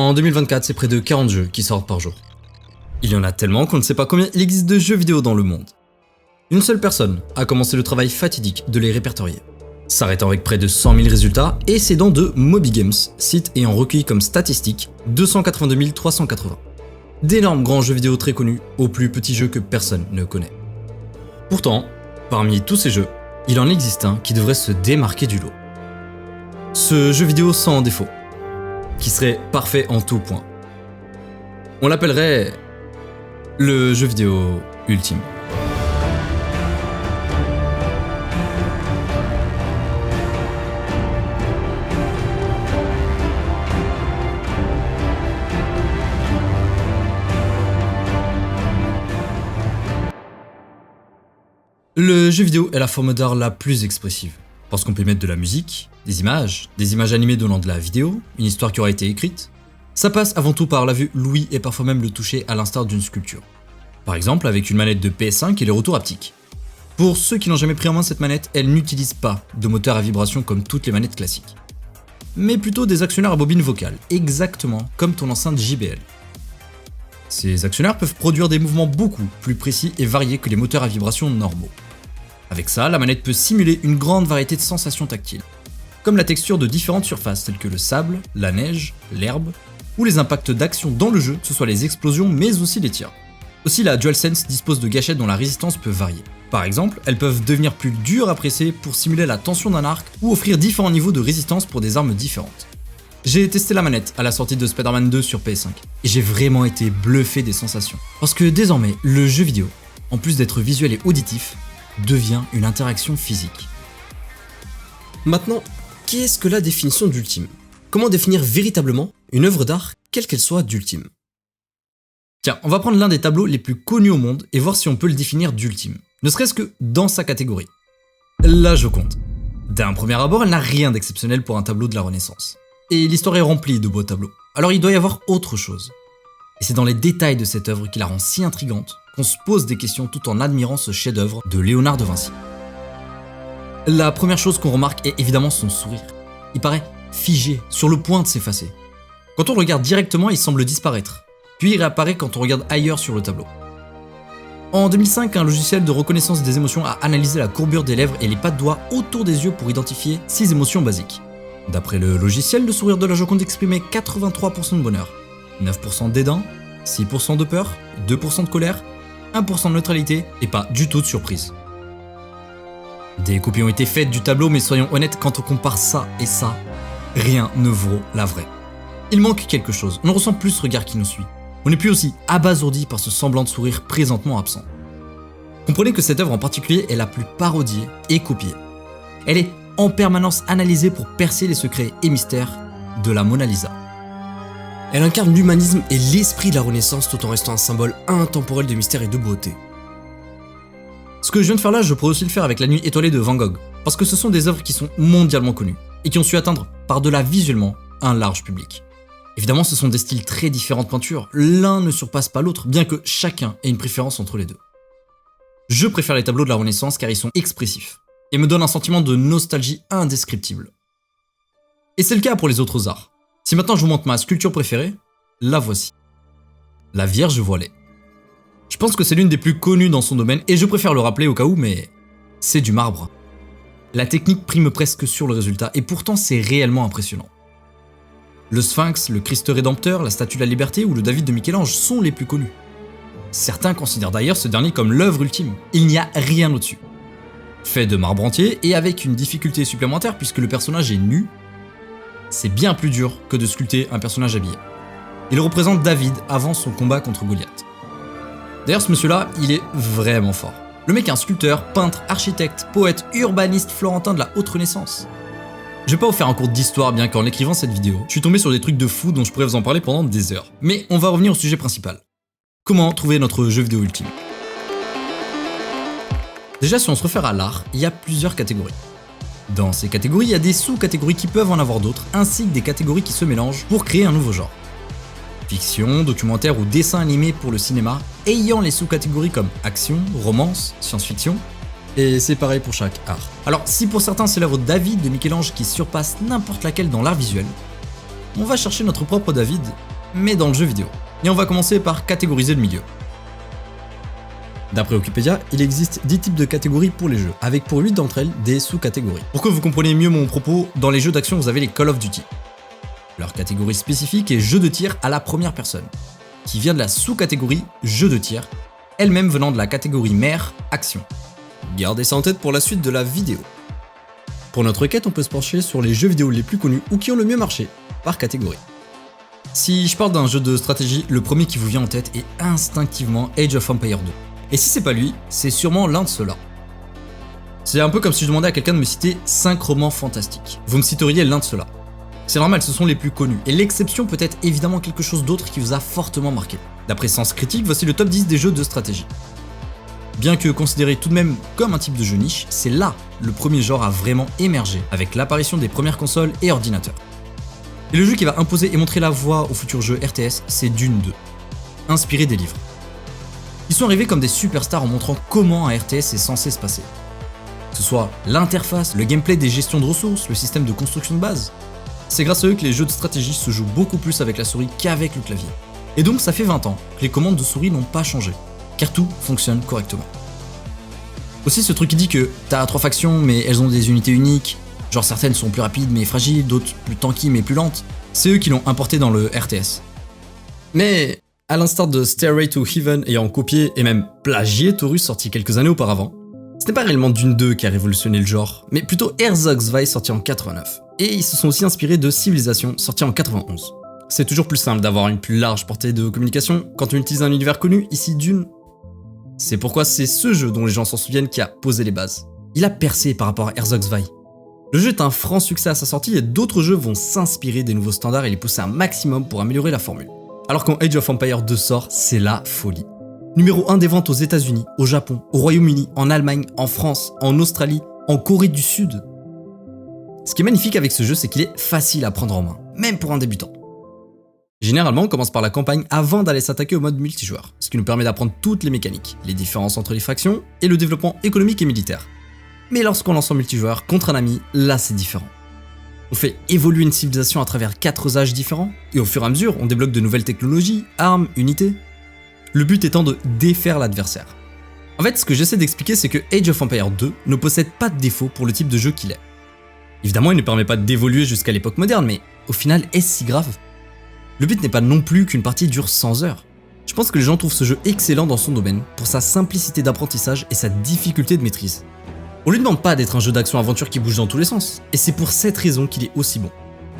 En 2024, c'est près de 40 jeux qui sortent par jour. Il y en a tellement qu'on ne sait pas combien il existe de jeux vidéo dans le monde. Une seule personne a commencé le travail fatidique de les répertorier, s'arrêtant avec près de 100 000 résultats et s'aidant de MobyGames, site ayant recueilli comme statistique 282 380. D'énormes grands jeux vidéo très connus aux plus petits jeux que personne ne connaît. Pourtant, parmi tous ces jeux, il en existe un qui devrait se démarquer du lot. Ce jeu vidéo sans défaut, qui serait parfait en tout point. On l'appellerait le jeu vidéo ultime. Le jeu vidéo est la forme d'art la plus expressive, parce qu'on peut y mettre de la musique, des images animées donnant de la vidéo, une histoire qui aura été écrite. Ça passe avant tout par la vue, l'ouïe et parfois même le toucher à l'instar d'une sculpture. Par exemple avec une manette de PS5 et les retours haptiques. Pour ceux qui n'ont jamais pris en main cette manette, elle n'utilise pas de moteur à vibration comme toutes les manettes classiques, mais plutôt des actionneurs à bobine vocale, exactement comme ton enceinte JBL. Ces actionneurs peuvent produire des mouvements beaucoup plus précis et variés que les moteurs à vibration normaux. Avec ça, la manette peut simuler une grande variété de sensations tactiles, comme la texture de différentes surfaces telles que le sable, la neige, l'herbe, ou les impacts d'action dans le jeu, que ce soit les explosions mais aussi les tirs. Aussi, la DualSense dispose de gâchettes dont la résistance peut varier. Par exemple, elles peuvent devenir plus dures à presser pour simuler la tension d'un arc ou offrir différents niveaux de résistance pour des armes différentes. J'ai testé la manette à la sortie de Spider-Man 2 sur PS5 et j'ai vraiment été bluffé des sensations. Parce que désormais, le jeu vidéo, en plus d'être visuel et auditif, devient une interaction physique. Maintenant, qu'est-ce que la définition d'ultime ? Comment définir véritablement une œuvre d'art, quelle qu'elle soit, d'ultime ? Tiens, on va prendre l'un des tableaux les plus connus au monde et voir si on peut le définir d'ultime, ne serait-ce que dans sa catégorie. La Joconde. D'un premier abord, elle n'a rien d'exceptionnel pour un tableau de la Renaissance. Et l'histoire est remplie de beaux tableaux. Alors il doit y avoir autre chose. Et c'est dans les détails de cette œuvre qui la rend si intrigante qu'on se pose des questions tout en admirant ce chef-d'œuvre de Léonard de Vinci. La première chose qu'on remarque est évidemment son sourire. Il paraît figé, sur le point de s'effacer. Quand on le regarde directement, il semble disparaître, puis il réapparaît quand on regarde ailleurs sur le tableau. En 2005, un logiciel de reconnaissance des émotions a analysé la courbure des lèvres et les pas de doigts autour des yeux pour identifier 6 émotions basiques. D'après le logiciel, le sourire de la Joconde exprimait 83% de bonheur, 9% de dédain, 6% de peur, 2% de colère, 1% de neutralité et pas du tout de surprise. Des copies ont été faites du tableau, mais soyons honnêtes, quand on compare ça et ça, rien ne vaut la vraie. Il manque quelque chose, on ne ressent plus ce regard qui nous suit. On n'est plus aussi abasourdi par ce semblant de sourire présentement absent. Comprenez que cette œuvre en particulier est la plus parodiée et copiée. Elle est en permanence analysée pour percer les secrets et mystères de la Mona Lisa. Elle incarne l'humanisme et l'esprit de la Renaissance tout en restant un symbole intemporel de mystère et de beauté. Ce que je viens de faire là, je pourrais aussi le faire avec La Nuit étoilée de Van Gogh, parce que ce sont des œuvres qui sont mondialement connues et qui ont su atteindre par-delà visuellement un large public. Évidemment, ce sont des styles très différents de peinture, l'un ne surpasse pas l'autre, bien que chacun ait une préférence entre les deux. Je préfère les tableaux de la Renaissance car ils sont expressifs et me donnent un sentiment de nostalgie indescriptible. Et c'est le cas pour les autres arts. Si maintenant je vous montre ma sculpture préférée, la voici. La Vierge voilée. Je pense que c'est l'une des plus connues dans son domaine et je préfère le rappeler au cas où, mais c'est du marbre. La technique prime presque sur le résultat et pourtant c'est réellement impressionnant. Le Sphinx, le Christ rédempteur, la Statue de la Liberté ou le David de Michel-Ange sont les plus connus. Certains considèrent d'ailleurs ce dernier comme l'œuvre ultime. Il n'y a rien au-dessus. Fait de marbre entier et avec une difficulté supplémentaire puisque le personnage est nu, c'est bien plus dur que de sculpter un personnage habillé. Il représente David avant son combat contre Goliath. D'ailleurs ce monsieur-là, il est vraiment fort. Le mec est un sculpteur, peintre, architecte, poète, urbaniste florentin de la haute Renaissance. Je vais pas vous faire un cours d'histoire bien qu'en écrivant cette vidéo, je suis tombé sur des trucs de fou dont je pourrais vous en parler pendant des heures. Mais on va revenir au sujet principal. Comment trouver notre jeu vidéo ultime ? Déjà si on se réfère à l'art, il y a plusieurs catégories. Dans ces catégories, il y a des sous-catégories qui peuvent en avoir d'autres, ainsi que des catégories qui se mélangent pour créer un nouveau genre. Fiction, documentaire ou dessin animé pour le cinéma, ayant les sous-catégories comme action, romance, science-fiction, et c'est pareil pour chaque art. Alors si pour certains c'est l'œuvre David de Michel-Ange qui surpasse n'importe laquelle dans l'art visuel, on va chercher notre propre David mais dans le jeu vidéo. Et on va commencer par catégoriser le milieu. D'après Wikipédia, il existe 10 types de catégories pour les jeux, avec pour 8 d'entre elles des sous-catégories. Pour que vous compreniez mieux mon propos, dans les jeux d'action vous avez les Call of Duty. Leur catégorie spécifique est jeu de tir à la première personne, qui vient de la sous-catégorie jeu de tir, elle-même venant de la catégorie mère action. Gardez ça en tête pour la suite de la vidéo. Pour notre quête, on peut se pencher sur les jeux vidéo les plus connus ou qui ont le mieux marché, par catégorie. Si je parle d'un jeu de stratégie, le premier qui vous vient en tête est instinctivement Age of Empires 2. Et si c'est pas lui, c'est sûrement l'un de ceux-là. C'est un peu comme si je demandais à quelqu'un de me citer 5 romans fantastiques. Vous me citeriez l'un de ceux-là. C'est normal, ce sont les plus connus. Et l'exception peut être évidemment quelque chose d'autre qui vous a fortement marqué. D'après Sens Critique, voici le top 10 des jeux de stratégie. Bien que considéré tout de même comme un type de jeu niche, c'est là le premier genre à vraiment émerger, avec l'apparition des premières consoles et ordinateurs. Et le jeu qui va imposer et montrer la voie au futur jeu RTS, c'est Dune 2, inspiré des livres. Ils sont arrivés comme des superstars en montrant comment un RTS est censé se passer. Que ce soit l'interface, le gameplay des gestions de ressources, le système de construction de base. C'est grâce à eux que les jeux de stratégie se jouent beaucoup plus avec la souris qu'avec le clavier. Et donc ça fait 20 ans que les commandes de souris n'ont pas changé, car tout fonctionne correctement. Aussi ce truc qui dit que t'as 3 factions mais elles ont des unités uniques, genre certaines sont plus rapides mais fragiles, d'autres plus tanky mais plus lentes, c'est eux qui l'ont importé dans le RTS. Mais à l'instar de Stairway to Heaven ayant copié et même plagié Taurus sorti quelques années auparavant, ce n'est pas réellement Dune 2 qui a révolutionné le genre, mais plutôt Herzog Zwei sorti en 89. Et ils se sont aussi inspirés de Civilization sorti en 91. C'est toujours plus simple d'avoir une plus large portée de communication quand on utilise un univers connu, ici Dune. C'est pourquoi c'est ce jeu dont les gens s'en souviennent qui a posé les bases. Il a percé par rapport à Herzog Zwei. Le jeu est un franc succès à sa sortie et d'autres jeux vont s'inspirer des nouveaux standards et les pousser un maximum pour améliorer la formule. Alors quand Age of Empires 2 sort, c'est la folie. Numéro 1 des ventes aux États-Unis, au Japon, au Royaume-Uni, en Allemagne, en France, en Australie, en Corée du Sud. Ce qui est magnifique avec ce jeu, c'est qu'il est facile à prendre en main, même pour un débutant. Généralement, on commence par la campagne avant d'aller s'attaquer au mode multijoueur, ce qui nous permet d'apprendre toutes les mécaniques, les différences entre les factions et le développement économique et militaire. Mais lorsqu'on lance en multijoueur contre un ami, là c'est différent. On fait évoluer une civilisation à travers 4 âges différents, et au fur et à mesure, on débloque de nouvelles technologies, armes, unités. Le but étant de défaire l'adversaire. En fait, ce que j'essaie d'expliquer, c'est que Age of Empires 2 ne possède pas de défaut pour le type de jeu qu'il est. Évidemment, il ne permet pas d'évoluer jusqu'à l'époque moderne, mais au final, est-ce si grave? Le but n'est pas non plus qu'une partie dure 100 heures. Je pense que les gens trouvent ce jeu excellent dans son domaine, pour sa simplicité d'apprentissage et sa difficulté de maîtrise. On lui demande pas d'être un jeu d'action-aventure qui bouge dans tous les sens, et c'est pour cette raison qu'il est aussi bon.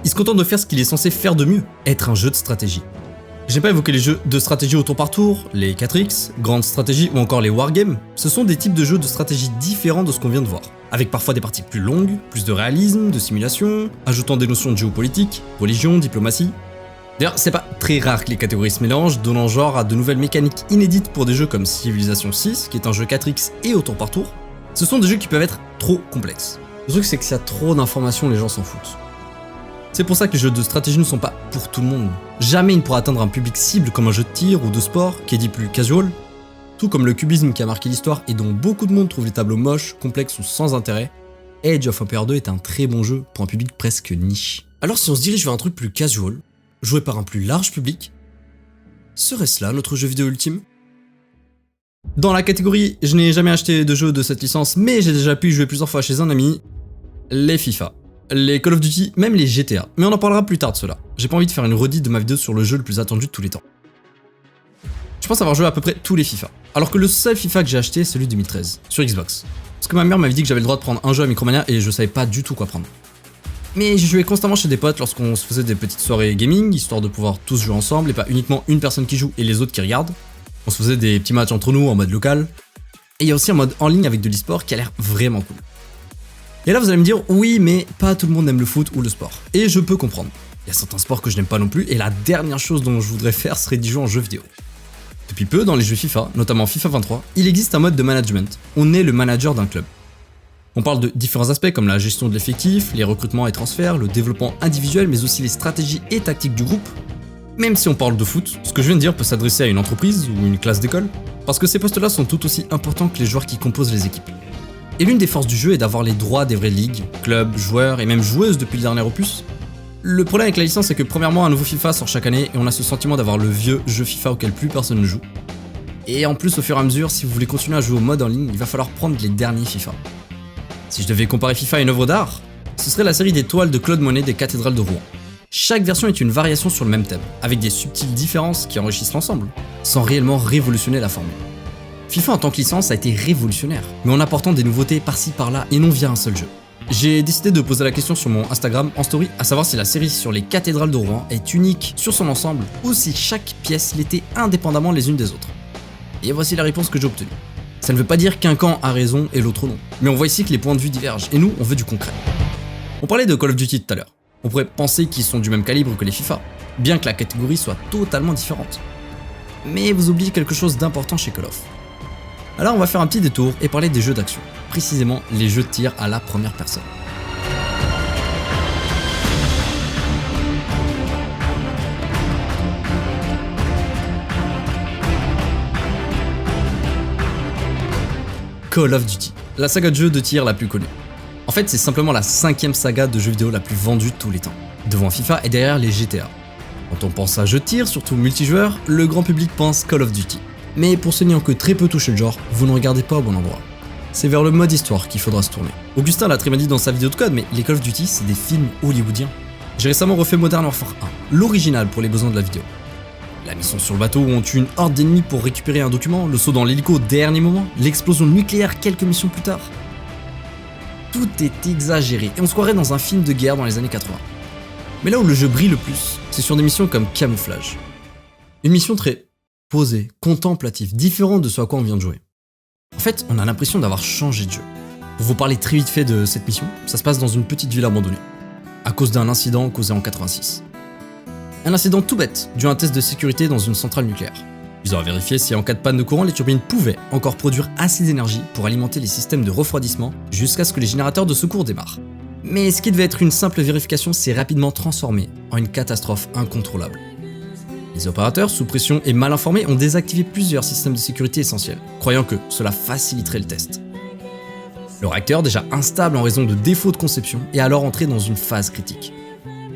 Il se contente de faire ce qu'il est censé faire de mieux, être un jeu de stratégie. Je n'ai pas évoqué les jeux de stratégie au tour par tour, les 4X, grande stratégie ou encore les wargames, ce sont des types de jeux de stratégie différents de ce qu'on vient de voir, avec parfois des parties plus longues, plus de réalisme, de simulation, ajoutant des notions de géopolitique, religion, diplomatie. D'ailleurs, c'est pas très rare que les catégories se mélangent, donnant genre à de nouvelles mécaniques inédites pour des jeux comme Civilization 6, qui est un jeu 4X et au tour par tour. Ce sont des jeux qui peuvent être trop complexes. Le truc c'est que s'il y a trop d'informations, les gens s'en foutent. C'est pour ça que les jeux de stratégie ne sont pas pour tout le monde. Jamais il ne pourra atteindre un public cible comme un jeu de tir ou de sport, qui est dit plus casual. Tout comme le cubisme qui a marqué l'histoire et dont beaucoup de monde trouve les tableaux moches, complexes ou sans intérêt, Age of Empires 2 est un très bon jeu pour un public presque niche. Alors si on se dirige vers un truc plus casual, joué par un plus large public, serait-ce là notre jeu vidéo ultime ? Dans la catégorie, je n'ai jamais acheté de jeu de cette licence, mais j'ai déjà pu jouer plusieurs fois chez un ami, les FIFA, les Call of Duty, même les GTA, mais on en parlera plus tard de cela. J'ai pas envie de faire une redite de ma vidéo sur le jeu le plus attendu de tous les temps. Je pense avoir joué à peu près tous les FIFA, alors que le seul FIFA que j'ai acheté est celui de 2013, sur Xbox. Parce que ma mère m'avait dit que j'avais le droit de prendre un jeu à Micromania et je savais pas du tout quoi prendre. Mais j'ai joué constamment chez des potes lorsqu'on se faisait des petites soirées gaming, histoire de pouvoir tous jouer ensemble et pas uniquement une personne qui joue et les autres qui regardent. On se faisait des petits matchs entre nous en mode local. Et il y a aussi un mode en ligne avec de l'e-sport qui a l'air vraiment cool. Et là vous allez me dire, oui mais pas tout le monde aime le foot ou le sport. Et je peux comprendre. Il y a certains sports que je n'aime pas non plus et la dernière chose dont je voudrais faire serait d'y jouer en jeu vidéo. Depuis peu, dans les jeux FIFA, notamment FIFA 23, il existe un mode de management. On est le manager d'un club. On parle de différents aspects comme la gestion de l'effectif, les recrutements et transferts, le développement individuel mais aussi les stratégies et tactiques du groupe. Même si on parle de foot, ce que je viens de dire peut s'adresser à une entreprise ou une classe d'école, parce que ces postes-là sont tout aussi importants que les joueurs qui composent les équipes. Et l'une des forces du jeu est d'avoir les droits des vraies ligues, clubs, joueurs et même joueuses depuis le dernier opus. Le problème avec la licence, c'est que premièrement, un nouveau FIFA sort chaque année et on a ce sentiment d'avoir le vieux jeu FIFA auquel plus personne ne joue. Et en plus, au fur et à mesure, si vous voulez continuer à jouer au mode en ligne, il va falloir prendre les derniers FIFA. Si je devais comparer FIFA à une œuvre d'art, ce serait la série des toiles de Claude Monet des cathédrales de Rouen. Chaque version est une variation sur le même thème, avec des subtiles différences qui enrichissent l'ensemble, sans réellement révolutionner la formule. FIFA en tant que licence a été révolutionnaire, mais en apportant des nouveautés par-ci par-là et non via un seul jeu. J'ai décidé de poser la question sur mon Instagram en story, à savoir si la série sur les cathédrales de Rouen est unique sur son ensemble ou si chaque pièce l'était indépendamment les unes des autres. Et voici la réponse que j'ai obtenue. Ça ne veut pas dire qu'un camp a raison et l'autre non, mais on voit ici que les points de vue divergent, et nous, on veut du concret. On parlait de Call of Duty tout à l'heure. On pourrait penser qu'ils sont du même calibre que les FIFA, bien que la catégorie soit totalement différente. Mais vous oubliez quelque chose d'important chez Call of. Alors on va faire un petit détour et parler des jeux d'action, précisément les jeux de tir à la première personne. Call of Duty, la saga de jeux de tir la plus connue. En fait, c'est simplement la 5e saga de jeux vidéo la plus vendue de tous les temps, devant FIFA et derrière les GTA. Quand on pense à jeux de tir, surtout multijoueur, le grand public pense Call of Duty. Mais pour ceux n'ayant que très peu touché le genre, vous ne regardez pas au bon endroit. C'est vers le mode histoire qu'il faudra se tourner. Augustin l'a très bien dit dans sa vidéo de code, mais les Call of Duty, c'est des films hollywoodiens. J'ai récemment refait Modern Warfare 1, l'original pour les besoins de la vidéo. La mission sur le bateau où on tue une horde d'ennemis pour récupérer un document, le saut dans l'hélico au dernier moment, l'explosion nucléaire quelques missions plus tard. Tout est exagéré et on se croirait dans un film de guerre dans les années 80. Mais là où le jeu brille le plus, c'est sur des missions comme Camouflage. Une mission très posée, contemplative, différente de ce à quoi on vient de jouer. En fait, on a l'impression d'avoir changé de jeu. Pour vous parler très vite fait de cette mission, ça se passe dans une petite ville abandonnée, à cause d'un incident causé en 86. Un incident tout bête, dû à un test de sécurité dans une centrale nucléaire. Ils ont vérifié si en cas de panne de courant, les turbines pouvaient encore produire assez d'énergie pour alimenter les systèmes de refroidissement jusqu'à ce que les générateurs de secours démarrent. Mais ce qui devait être une simple vérification s'est rapidement transformé en une catastrophe incontrôlable. Les opérateurs, sous pression et mal informés, ont désactivé plusieurs systèmes de sécurité essentiels, croyant que cela faciliterait le test. Le réacteur, déjà instable en raison de défauts de conception, est alors entré dans une phase critique.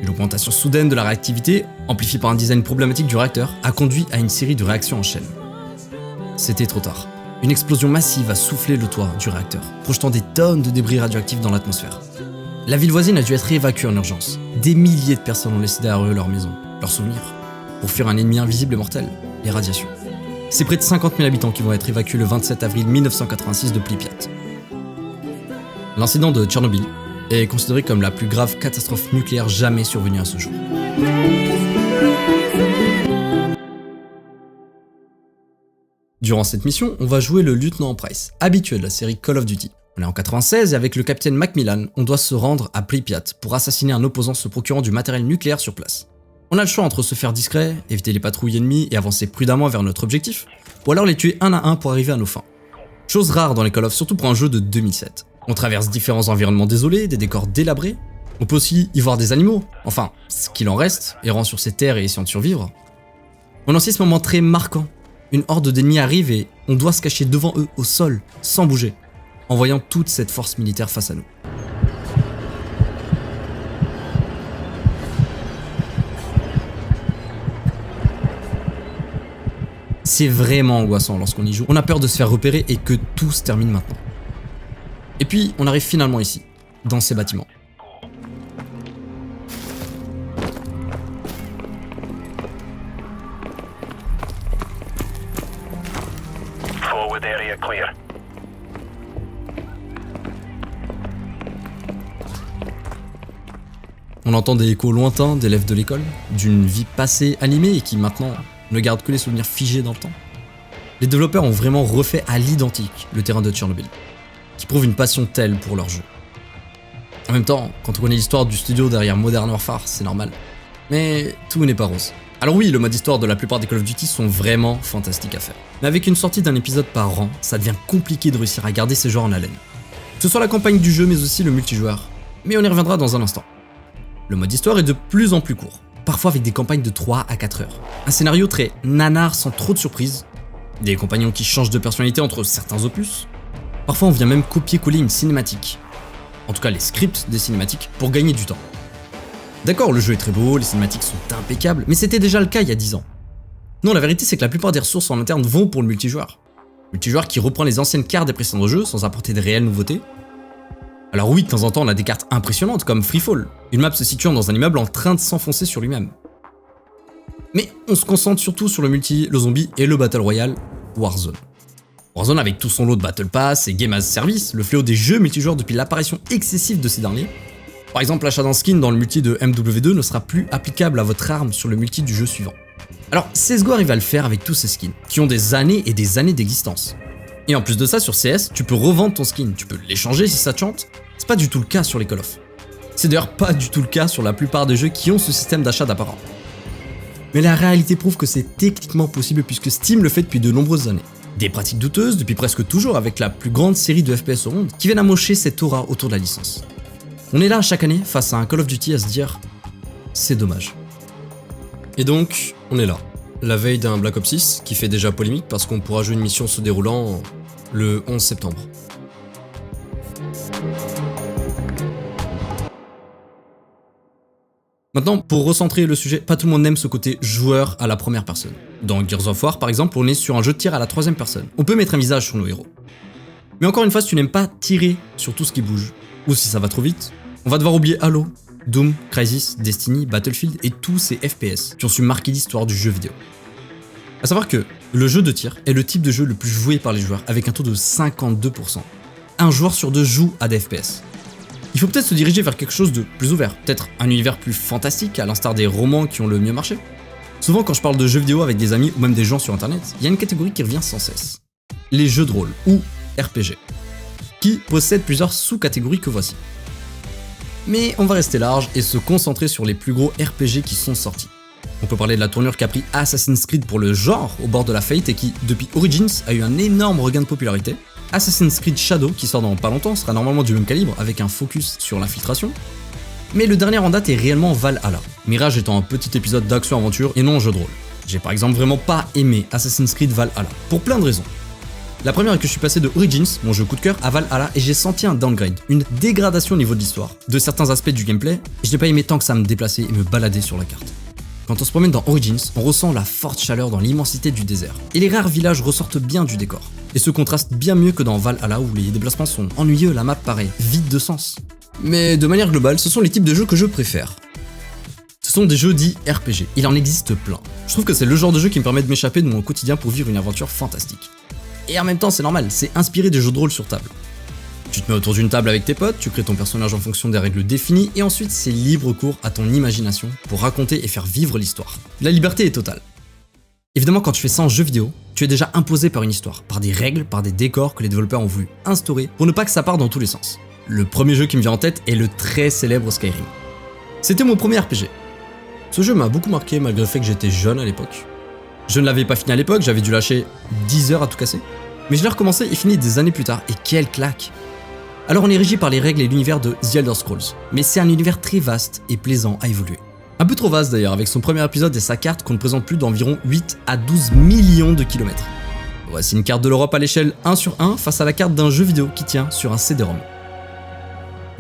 Une augmentation soudaine de la réactivité, amplifiée par un design problématique du réacteur, a conduit à une série de réactions en chaîne. C'était trop tard. Une explosion massive a soufflé le toit du réacteur, projetant des tonnes de débris radioactifs dans l'atmosphère. La ville voisine a dû être évacuée en urgence. Des milliers de personnes ont laissé derrière eux leurs maisons, leurs souvenirs, pour fuir un ennemi invisible et mortel, les radiations. C'est près de 50 000 habitants qui vont être évacués le 27 avril 1986 de Pripyat. L'incident de Tchernobyl est considéré comme la plus grave catastrophe nucléaire jamais survenue à ce jour. Durant cette mission, on va jouer le lieutenant Price, habitué de la série Call of Duty. On est en 96 et avec le capitaine Macmillan, on doit se rendre à Pripyat pour assassiner un opposant se procurant du matériel nucléaire sur place. On a le choix entre se faire discret, éviter les patrouilles ennemies et avancer prudemment vers notre objectif, ou alors les tuer un à un pour arriver à nos fins. Chose rare dans les Call of, surtout pour un jeu de 2007. On traverse différents environnements désolés, des décors délabrés. On peut aussi y voir des animaux, enfin, ce qu'il en reste, errant sur ces terres et essayant de survivre. On a aussi ce moment très marquant. Une horde d'ennemis arrive et on doit se cacher devant eux, au sol, sans bouger, en voyant toute cette force militaire face à nous. C'est vraiment angoissant lorsqu'on y joue. On a peur de se faire repérer et que tout se termine maintenant. Et puis, on arrive finalement ici, dans ces bâtiments. Forward area clear. On entend des échos lointains d'élèves de l'école, d'une vie passée animée et qui maintenant ne garde que les souvenirs figés dans le temps. Les développeurs ont vraiment refait à l'identique le terrain de Tchernobyl, qui prouve une passion telle pour leur jeu. En même temps, quand on connaît l'histoire du studio derrière Modern Warfare, c'est normal. Mais tout n'est pas rose. Alors oui, le mode histoire de la plupart des Call of Duty sont vraiment fantastiques à faire. Mais avec une sortie d'un épisode par an, ça devient compliqué de réussir à garder ces joueurs en haleine. Que ce soit la campagne du jeu, mais aussi le multijoueur. Mais on y reviendra dans un instant. Le mode histoire est de plus en plus court, parfois avec des campagnes de 3 à 4 heures. Un scénario très nanar sans trop de surprises, des compagnons qui changent de personnalité entre certains opus. Parfois on vient même copier-coller une cinématique, en tout cas les scripts des cinématiques, pour gagner du temps. D'accord, le jeu est très beau, les cinématiques sont impeccables, mais c'était déjà le cas il y a 10 ans. Non, la vérité c'est que la plupart des ressources en interne vont pour le multijoueur. Multijoueur qui reprend les anciennes cartes des précédents jeux sans apporter de réelles nouveautés. Alors oui, de temps en temps on a des cartes impressionnantes comme Freefall, une map se situant dans un immeuble en train de s'enfoncer sur lui-même. Mais on se concentre surtout sur le multi, le zombie et le Battle Royale Warzone. Warzone avec tout son lot de Battle Pass et Game as a Service, le fléau des jeux multijoueurs depuis l'apparition excessive de ces derniers. Par exemple, l'achat d'un skin dans le multi de MW2 ne sera plus applicable à votre arme sur le multi du jeu suivant. Alors CSGO arrive à le faire avec tous ces skins, qui ont des années et des années d'existence. Et en plus de ça, sur CS, tu peux revendre ton skin, tu peux l'échanger si ça te chante. C'est pas du tout le cas sur les Call of. C'est d'ailleurs pas du tout le cas sur la plupart des jeux qui ont ce système d'achat d'apparent. Mais la réalité prouve que c'est techniquement possible puisque Steam le fait depuis de nombreuses années. Des pratiques douteuses depuis presque toujours avec la plus grande série de FPS au monde qui viennent amocher cette aura autour de la licence. On est là chaque année face à un Call of Duty à se dire « c'est dommage ». Et donc, on est là, la veille d'un Black Ops 6 qui fait déjà polémique parce qu'on pourra jouer une mission se déroulant le 11 septembre. Maintenant, pour recentrer le sujet, pas tout le monde aime ce côté joueur à la première personne. Dans Gears of War, par exemple, on est sur un jeu de tir à la troisième personne. On peut mettre un visage sur nos héros. Mais encore une fois, si tu n'aimes pas tirer sur tout ce qui bouge, ou si ça va trop vite, on va devoir oublier Halo, Doom, Crysis, Destiny, Battlefield et tous ces FPS qui ont su marquer l'histoire du jeu vidéo. A savoir que le jeu de tir est le type de jeu le plus joué par les joueurs avec un taux de 52%. Un joueur sur deux joue à des FPS. Il faut peut-être se diriger vers quelque chose de plus ouvert, peut-être un univers plus fantastique à l'instar des romans qui ont le mieux marché. Souvent quand je parle de jeux vidéo avec des amis ou même des gens sur internet, il y a une catégorie qui revient sans cesse. Les jeux de rôle ou RPG, qui possèdent plusieurs sous-catégories que voici. Mais on va rester large et se concentrer sur les plus gros RPG qui sont sortis. On peut parler de la tournure qu'a pris Assassin's Creed pour le genre au bord de la faillite et qui, depuis Origins, a eu un énorme regain de popularité. Assassin's Creed Shadow, qui sort dans pas longtemps, sera normalement du même calibre avec un focus sur l'infiltration. Mais le dernier en date est réellement Valhalla, Mirage étant un petit épisode d'action-aventure et non un jeu de rôle. J'ai par exemple vraiment pas aimé Assassin's Creed Valhalla, pour plein de raisons. La première est que je suis passé de Origins, mon jeu coup de cœur, à Valhalla et j'ai senti un downgrade, une dégradation au niveau de l'histoire, de certains aspects du gameplay, et je n'ai pas aimé tant que ça me déplaçait et me baladait sur la carte. Quand on se promène dans Origins, on ressent la forte chaleur dans l'immensité du désert, et les rares villages ressortent bien du décor, et se contrastent bien mieux que dans Valhalla où les déplacements sont ennuyeux, la map paraît vide de sens. Mais de manière globale, ce sont les types de jeux que je préfère. Ce sont des jeux dits RPG, il en existe plein. Je trouve que c'est le genre de jeu qui me permet de m'échapper de mon quotidien pour vivre une aventure fantastique. Et en même temps, c'est normal, c'est inspiré des jeux de rôle sur table. Tu te mets autour d'une table avec tes potes, tu crées ton personnage en fonction des règles définies, et ensuite c'est libre cours à ton imagination pour raconter et faire vivre l'histoire. La liberté est totale. Évidemment, quand tu fais ça en jeu vidéo, tu es déjà imposé par une histoire, par des règles, par des décors que les développeurs ont voulu instaurer pour ne pas que ça parte dans tous les sens. Le premier jeu qui me vient en tête est le très célèbre Skyrim. C'était mon premier RPG. Ce jeu m'a beaucoup marqué malgré le fait que j'étais jeune à l'époque. Je ne l'avais pas fini à l'époque, j'avais dû lâcher 10 heures à tout casser. Mais je l'ai recommencé et fini des années plus tard, et quelle claque! Alors on est régi par les règles et l'univers de The Elder Scrolls, mais c'est un univers très vaste et plaisant à évoluer. Un peu trop vaste d'ailleurs, avec son premier épisode et sa carte qu'on ne présente plus d'environ 8 à 12 millions de kilomètres. Voici une carte de l'Europe à l'échelle 1 sur 1 face à la carte d'un jeu vidéo qui tient sur un CD-ROM.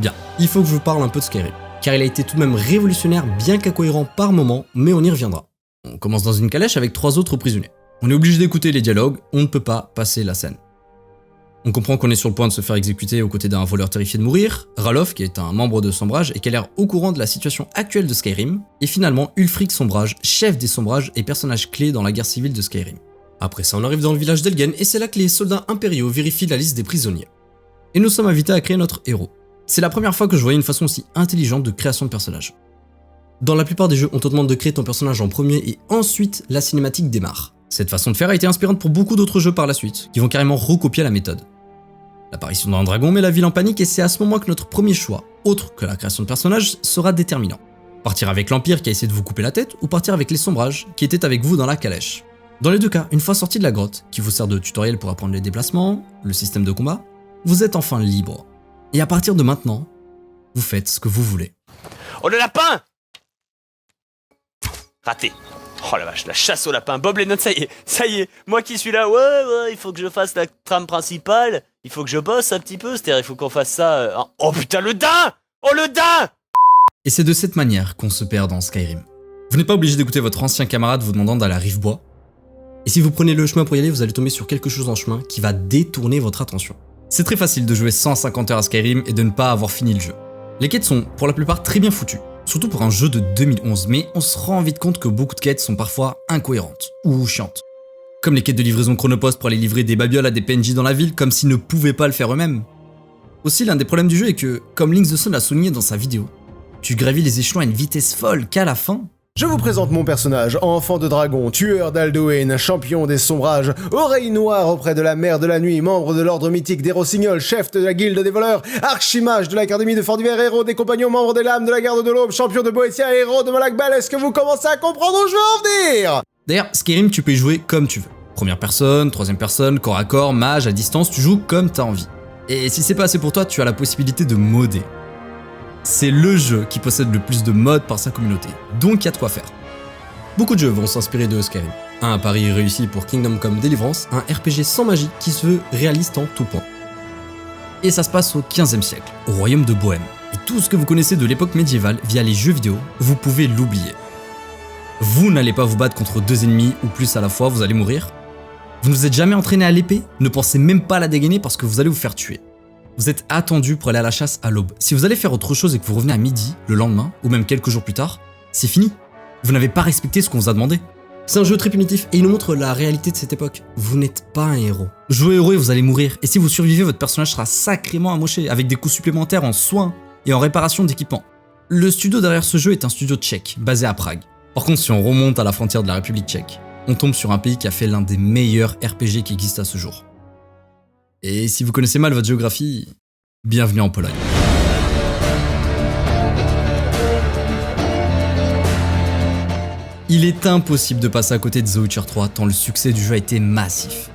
Bien, il faut que je vous parle un peu de Skyrim, car il a été tout de même révolutionnaire bien qu'incohérent par moments, mais on y reviendra. On commence dans une calèche avec 3 autres prisonniers. On est obligé d'écouter les dialogues, on ne peut pas passer la scène. On comprend qu'on est sur le point de se faire exécuter aux côtés d'un voleur terrifié de mourir, Ralof qui est un membre de Sombrage et qui a l'air au courant de la situation actuelle de Skyrim, et finalement Ulfric Sombrage, chef des Sombrages et personnage clé dans la guerre civile de Skyrim. Après ça on arrive dans le village d'Elgen et c'est là que les soldats impériaux vérifient la liste des prisonniers. Et nous sommes invités à créer notre héros. C'est la première fois que je voyais une façon aussi intelligente de création de personnage. Dans la plupart des jeux, on te demande de créer ton personnage en premier et ensuite la cinématique démarre. Cette façon de faire a été inspirante pour beaucoup d'autres jeux par la suite, qui vont carrément recopier la méthode. L'apparition d'un dragon met la ville en panique et c'est à ce moment que notre premier choix, autre que la création de personnage, sera déterminant. Partir avec l'Empire qui a essayé de vous couper la tête ou partir avec les Sombrages qui étaient avec vous dans la calèche. Dans les deux cas, une fois sorti de la grotte, qui vous sert de tutoriel pour apprendre les déplacements, le système de combat, vous êtes enfin libre. Et à partir de maintenant, vous faites ce que vous voulez. Oh le lapin! Raté. Oh la vache, la chasse au lapin. Bob Lennon, ça y est, moi qui suis là, ouais, il faut que je fasse la trame principale, il faut que je bosse un petit peu, c'est-à-dire il faut qu'on fasse ça... Oh putain, le daim! Oh le daim! Et c'est de cette manière qu'on se perd dans Skyrim. Vous n'êtes pas obligé d'écouter votre ancien camarade vous demandant d'aller à Rivebois. Et si vous prenez le chemin pour y aller, vous allez tomber sur quelque chose en chemin qui va détourner votre attention. C'est très facile de jouer 150 heures à Skyrim et de ne pas avoir fini le jeu. Les quêtes sont pour la plupart très bien foutues, surtout pour un jeu de 2011, mais on se rend vite compte que beaucoup de quêtes sont parfois incohérentes ou chiantes. Comme les quêtes de livraison chronopost pour aller livrer des babioles à des PNJ dans la ville comme s'ils ne pouvaient pas le faire eux-mêmes. Aussi, l'un des problèmes du jeu est que, comme Link's the Sun l'a souligné dans sa vidéo, tu gravis les échelons à une vitesse folle qu'à la fin, Je vous présente mon personnage, enfant de dragon, tueur d'Alduin, champion des sombrages, oreille noire auprès de la mer de la nuit, membre de l'ordre mythique des Rossignols, chef de la guilde des voleurs, archimage de l'académie de Fort d'Hiver, héros des compagnons, membre des lames de la garde de l'Aube, champion de Boétia, héros de Malakbel. Est-ce que vous commencez à comprendre où je veux en venir? D'ailleurs, Skyrim, tu peux y jouer comme tu veux. Première personne, troisième personne, corps à corps, mage, à distance, tu joues comme t'as envie. Et si c'est pas assez pour toi, tu as la possibilité de modder. C'est le jeu qui possède le plus de mods par sa communauté, donc il y a de quoi faire. Beaucoup de jeux vont s'inspirer de Skyrim. Un pari réussi pour Kingdom Come Deliverance, un RPG sans magie qui se veut réaliste en tout point. Et ça se passe au 15e siècle, au royaume de Bohême. Et tout ce que vous connaissez de l'époque médiévale via les jeux vidéo, vous pouvez l'oublier. Vous n'allez pas vous battre contre deux ennemis ou plus à la fois, vous allez mourir. Vous ne vous êtes jamais entraîné à l'épée, ne pensez même pas à la dégainer parce que vous allez vous faire tuer. Vous êtes attendu pour aller à la chasse à l'aube. Si vous allez faire autre chose et que vous revenez à midi, le lendemain, ou même quelques jours plus tard, c'est fini. Vous n'avez pas respecté ce qu'on vous a demandé. C'est un jeu très primitif et il nous montre la réalité de cette époque. Vous n'êtes pas un héros. Jouez héros et vous allez mourir. Et si vous survivez, votre personnage sera sacrément amoché, avec des coûts supplémentaires en soins et en réparation d'équipements. Le studio derrière ce jeu est un studio tchèque, basé à Prague. Par contre, si on remonte à la frontière de la République tchèque, on tombe sur un pays qui a fait l'un des meilleurs RPG qui existent à ce jour. Et si vous connaissez mal votre géographie, bienvenue en Pologne. Il est impossible de passer à côté de The Witcher 3 tant le succès du jeu a été massif.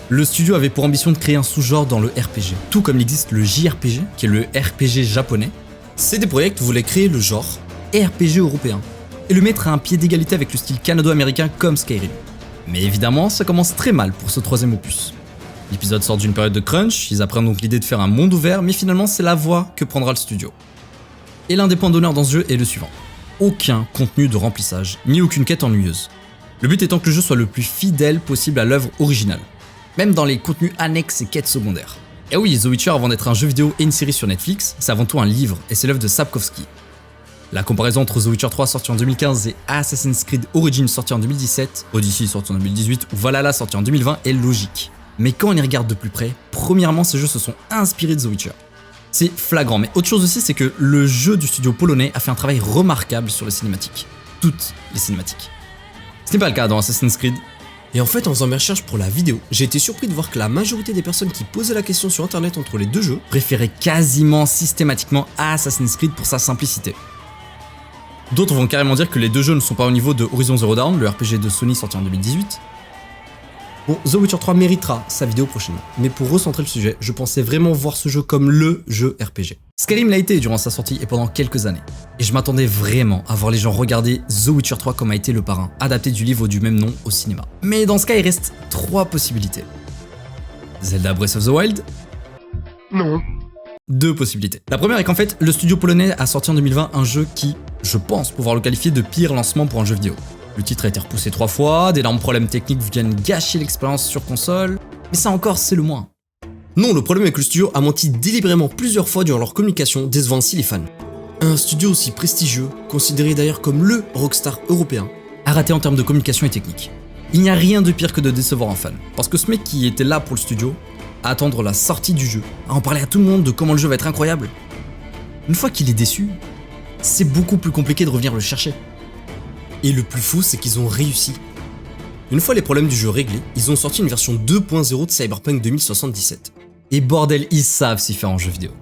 Le studio avait pour ambition de créer un sous-genre dans le RPG, tout comme il existe le JRPG, qui est le RPG japonais. CD Projekt voulait créer le genre RPG européen et le mettre à un pied d'égalité avec le style canado-américain comme Skyrim. Mais évidemment, ça commence très mal pour ce troisième opus. L'épisode sort d'une période de crunch, ils apprennent donc l'idée de faire un monde ouvert, mais finalement c'est la voie que prendra le studio. Et l'un des points d'honneur dans ce jeu est le suivant. Aucun contenu de remplissage, ni aucune quête ennuyeuse. Le but étant que le jeu soit le plus fidèle possible à l'œuvre originale, même dans les contenus annexes et quêtes secondaires. Et oui, The Witcher, avant d'être un jeu vidéo et une série sur Netflix, c'est avant tout un livre, et c'est l'œuvre de Sapkowski. La comparaison entre The Witcher 3 sorti en 2015 et Assassin's Creed Origins sorti en 2017, Odyssey sorti en 2018 ou Valhalla sorti en 2020 est logique. Mais quand on y regarde de plus près, premièrement ces jeux se sont inspirés de The Witcher. C'est flagrant, mais autre chose aussi, c'est que le jeu du studio polonais a fait un travail remarquable sur les cinématiques. Toutes les cinématiques. Ce n'est pas le cas dans Assassin's Creed. Et en fait, en faisant mes recherches pour la vidéo, j'ai été surpris de voir que la majorité des personnes qui posaient la question sur internet entre les deux jeux préféraient quasiment systématiquement Assassin's Creed pour sa simplicité. D'autres vont carrément dire que les deux jeux ne sont pas au niveau de Horizon Zero Dawn, le RPG de Sony sorti en 2018. Bon, The Witcher 3 méritera sa vidéo prochainement, mais pour recentrer le sujet, je pensais vraiment voir ce jeu comme LE jeu RPG. Skyrim l'a été durant sa sortie et pendant quelques années, et je m'attendais vraiment à voir les gens regarder The Witcher 3 comme a été Le Parrain, adapté du livre du même nom au cinéma. Mais dans ce cas, il reste 3 possibilités. Zelda Breath of the Wild ? Non. 2 possibilités. La première est qu'en fait, le studio polonais a sorti en 2020 un jeu qui, je pense pouvoir le qualifier de pire lancement pour un jeu vidéo. Le titre a été repoussé 3 fois, d'énormes problèmes techniques viennent gâcher l'expérience sur console, mais ça encore c'est le moins. Non, le problème est que le studio a menti délibérément plusieurs fois durant leur communication, décevant ainsi les fans. Un studio aussi prestigieux, considéré d'ailleurs comme le rockstar européen, a raté en termes de communication et technique. Il n'y a rien de pire que de décevoir un fan, parce que ce mec qui était là pour le studio, à attendre la sortie du jeu, à en parler à tout le monde de comment le jeu va être incroyable, une fois qu'il est déçu, c'est beaucoup plus compliqué de revenir le chercher. Et le plus fou, c'est qu'ils ont réussi. Une fois les problèmes du jeu réglés, ils ont sorti une version 2.0 de Cyberpunk 2077. Et bordel, ils savent s'y faire en jeu vidéo.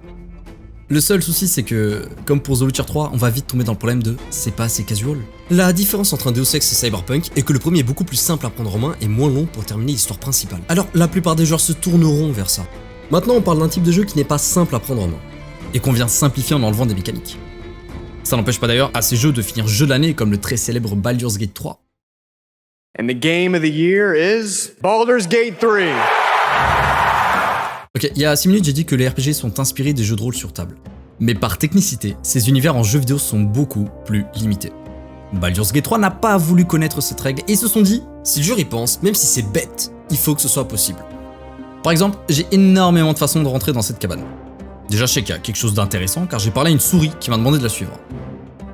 Le seul souci, c'est que, comme pour The Witcher 3, on va vite tomber dans le problème de c'est pas assez casual. La différence entre un Deus Ex et Cyberpunk est que le premier est beaucoup plus simple à prendre en main et moins long pour terminer l'histoire principale. Alors, la plupart des joueurs se tourneront vers ça. Maintenant, on parle d'un type de jeu qui n'est pas simple à prendre en main. Et qu'on vient simplifier en enlevant des mécaniques. Ça n'empêche pas d'ailleurs à ces jeux de finir jeu de l'année comme le très célèbre Baldur's Gate 3. And the game of the year is Baldur's Gate 3. Ok, il y a 6 minutes j'ai dit que les RPG sont inspirés des jeux de rôle sur table. Mais par technicité, ces univers en jeux vidéo sont beaucoup plus limités. Baldur's Gate 3 n'a pas voulu connaître cette règle et ils se sont dit, Si le joueur y pense, même si c'est bête, il faut que ce soit possible. par exemple, j'ai énormément de façons de rentrer dans cette cabane. Déjà, je sais qu'il y a quelque chose d'intéressant car j'ai parlé à une souris qui m'a demandé de la suivre.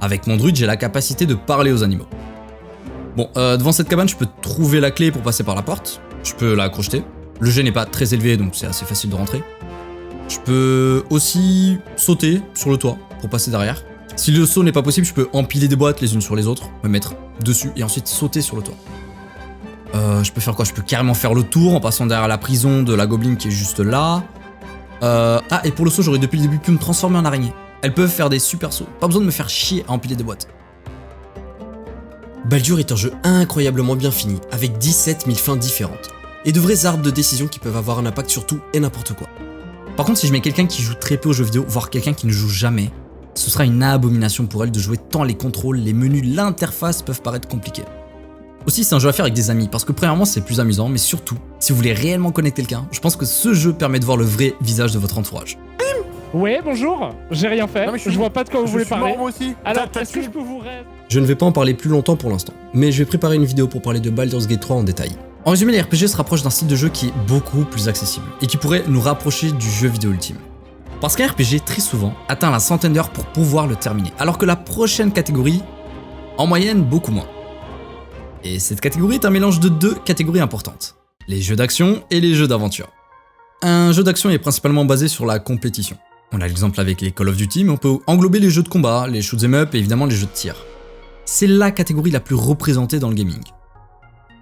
Avec mon druide, j'ai la capacité de parler aux animaux. Bon, devant cette cabane, je peux trouver la clé pour passer par la porte. Je peux la crocheter. Le jet n'est pas très élevé, donc c'est assez facile de rentrer. Je peux aussi sauter sur le toit pour passer derrière. Si le saut n'est pas possible, je peux empiler des boîtes les unes sur les autres, me mettre dessus et ensuite sauter sur le toit. Je peux faire quoi? Je peux carrément faire le tour en passant derrière la prison de la gobeline qui est juste là. Ah, et pour le saut, j'aurais depuis le début pu me transformer en araignée. Elles peuvent faire des super sauts. Pas besoin de me faire chier à empiler des boîtes. Baldur est un jeu incroyablement bien fini, avec 17 000 fins différentes, et de vrais arbres de décision qui peuvent avoir un impact sur tout et n'importe quoi. Par contre, si je mets quelqu'un qui joue très peu aux jeux vidéo, voire quelqu'un qui ne joue jamais, ce sera une abomination pour elle de jouer tant les contrôles, les menus, l'interface peuvent paraître compliqués. Aussi, c'est un jeu à faire avec des amis, parce que premièrement, c'est plus amusant, mais surtout, si vous voulez réellement connaître quelqu'un, je pense que ce jeu permet de voir le vrai visage de votre entourage. Ouais, bonjour, j'ai rien fait, Non, mais je vois pas de quoi vous voulez parler. Moi aussi. Alors, est-ce que je peux vous rêver? Je ne vais pas en parler plus longtemps pour l'instant, mais je vais préparer une vidéo pour parler de Baldur's Gate 3 en détail. En résumé, les RPG se rapprochent d'un style de jeu qui est beaucoup plus accessible, et qui pourrait nous rapprocher du jeu vidéo ultime. Parce qu'un RPG, très souvent, atteint la centaine d'heures pour pouvoir le terminer, alors que la prochaine catégorie, en moyenne, beaucoup moins. Et cette catégorie est un mélange de deux catégories importantes, les jeux d'action et les jeux d'aventure. Un jeu d'action est principalement basé sur la compétition. On a l'exemple avec les Call of Duty, mais on peut englober les jeux de combat, les shoot'em up et évidemment les jeux de tir. C'est la catégorie la plus représentée dans le gaming.